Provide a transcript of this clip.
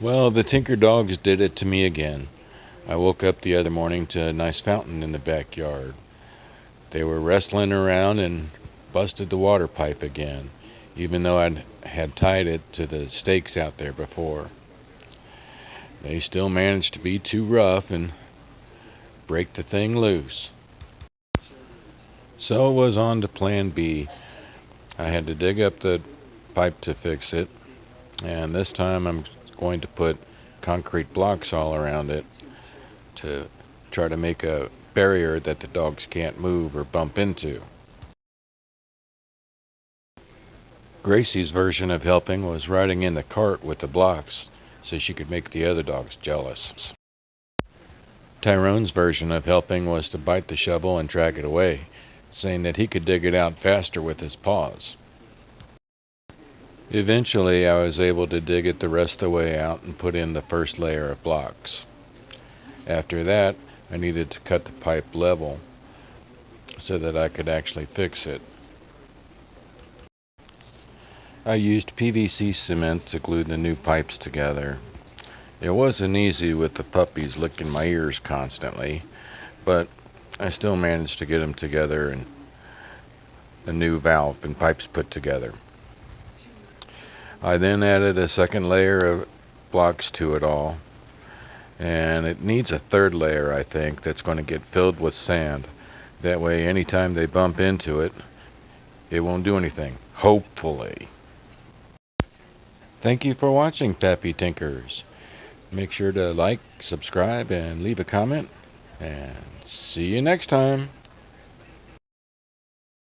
Well, the Tinker Dogs did it to me again. I woke up the other morning to a nice fountain in the backyard. They were wrestling around and busted the water pipe again, even though I had tied it to the stakes out there before. They still managed to be too rough and break the thing loose. So it was on to plan B. I had to dig up the pipe to fix it, and this time I'm going to put concrete blocks all around it to try to make a barrier that the dogs can't move or bump into. Gracie's version of helping was riding in the cart with the blocks so she could make the other dogs jealous. Tyrone's version of helping was to bite the shovel and drag it away, saying that he could dig it out faster with his paws. Eventually, I was able to dig it the rest of the way out and put in the first layer of blocks. After that, I needed to cut the pipe level so that I could actually fix it. I used PVC cement to glue the new pipes together. It wasn't easy with the puppies licking my ears constantly, but I still managed to get them together and a new valve and pipes put together. I then added a second layer of blocks to it all, and it needs a third layer, I think, that's going to get filled with sand. That way, anytime they bump into it, it won't do anything. Hopefully. Thank you for watching, Pappy Tinkers. Make sure to like, subscribe, and leave a comment. And see you next time.